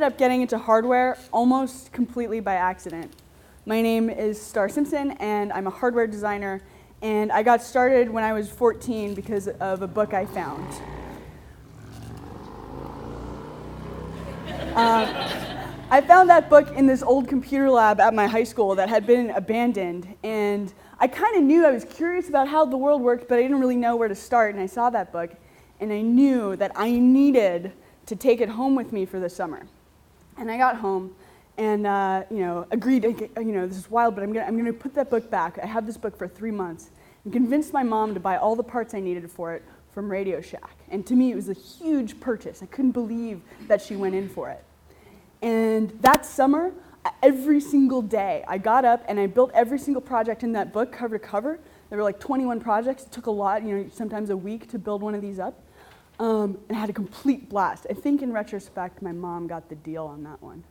ended up getting into hardware almost completely by accident. My name is Simpson, and I'm a hardware designer, and I got started when I was 14 because of a book I found. I found that book in this old computer lab at my high school that had been abandoned, and I kind of knew, I was curious about how the world worked, but I didn't really know where to start, and I saw that book, and I knew that I needed to take it home with me for the summer. And I got home and agreed, this is wild, but I'm gonna put that book back. I had this book for 3 months and convinced my mom to buy all the parts I needed for it from Radio Shack. And to me, it was a huge purchase. I couldn't believe that she went in for it. And that summer, every single day, I got up and I built every single project in that book cover to cover. There were like 21 projects. It took a lot, sometimes a week to build one of these up. And I had a complete blast. I think in retrospect, my mom got the deal on that one.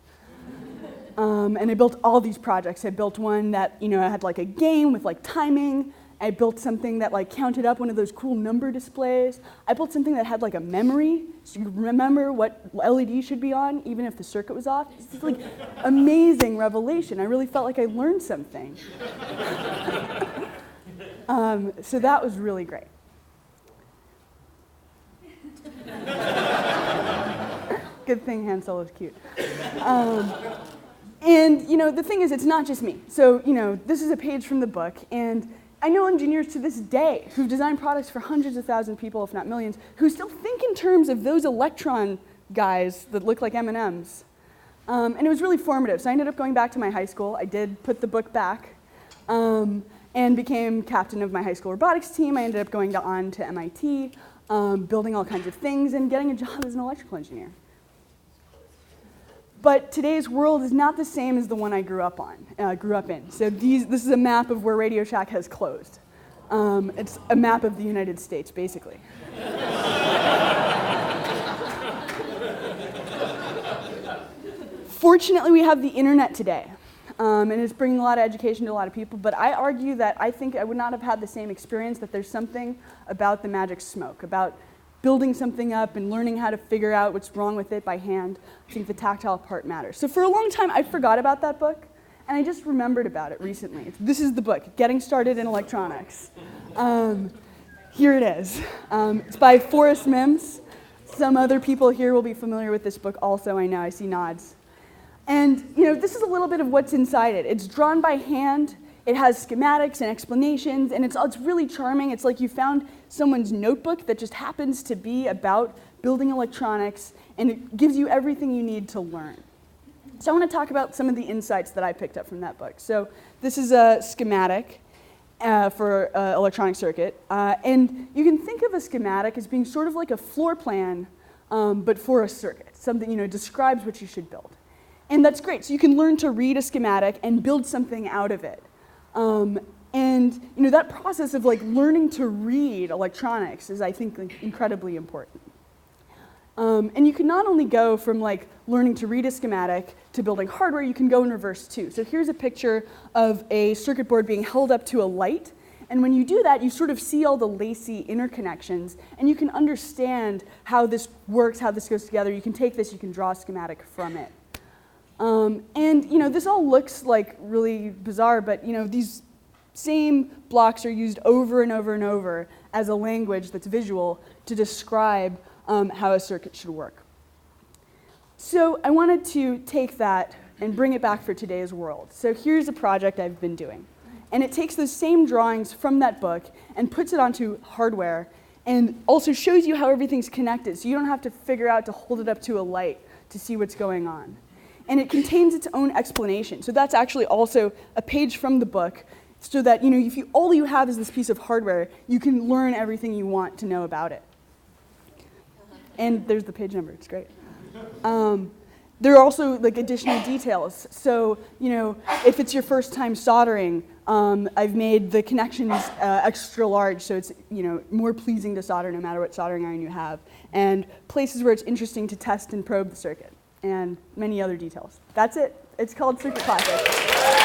And I built all these projects. I built one that had like a game with like timing. I built something that like counted up one of those cool number displays. I built something that had like a memory, so you remember what LED should be on, even if the circuit was off. This is like amazing revelation. I really felt like I learned something. So that was really great. Good thing Han Solo's cute. And the thing is, it's not just me. So this is a page from the book, and I know engineers to this day who've designed products for hundreds of thousands of people, if not millions, who still think in terms of those electron guys that look like M&Ms. And it was really formative. So I ended up going back to my high school. I did put the book back and became captain of my high school robotics team. I ended up going on to MIT, building all kinds of things and getting a job as an electrical engineer. But today's world is not the same as the one I grew up in. So this is a map of where Radio Shack has closed. It's a map of the United States, basically. Fortunately, we have the internet today, and it's bringing a lot of education to a lot of people. But I argue that I think I would not have had the same experience, that there's something about the magic smoke, about building something up and learning how to figure out what's wrong with it by hand. I think the tactile part matters. So for a long time, I forgot about that book, and I just remembered about it recently. This is the book, Getting Started in Electronics. Here it is. It's by Forrest Mims. Some other people here will be familiar with this book also, I know, I see nods. And this is a little bit of what's inside it. It's drawn by hand. It has schematics and explanations, and it's really charming. It's like you found someone's notebook that just happens to be about building electronics, and it gives you everything you need to learn. So I want to talk about some of the insights that I picked up from that book. So this is a schematic for an electronic circuit, and you can think of a schematic as being sort of like a floor plan, but for a circuit. Something describes what you should build. And that's great. So you can learn to read a schematic and build something out of it. And that process of learning to read electronics is, I think, incredibly important. And you can not only go from learning to read a schematic to building hardware, you can go in reverse too. So here's a picture of a circuit board being held up to a light. And when you do that, you sort of see all the lacy interconnections, and you can understand how this works, how this goes together. You can take this, you can draw a schematic from it. And this all looks really bizarre, but these same blocks are used over and over and over as a language that's visual to describe how a circuit should work. So I wanted to take that and bring it back for today's world. So here's a project I've been doing. And it takes those same drawings from that book and puts it onto hardware, and also shows you how everything's connected, so you don't have to figure out to hold it up to a light to see what's going on. And it contains its own explanation. So that's actually also a page from the book, so that if all you have is this piece of hardware, you can learn everything you want to know about it. And there's the page number. It's great. There are also additional details. So if it's your first time soldering, I've made the connections extra large, so it's more pleasing to solder no matter what soldering iron you have, and places where it's interesting to test and probe the circuit, and many other details. That's it. It's called Circuit Classic.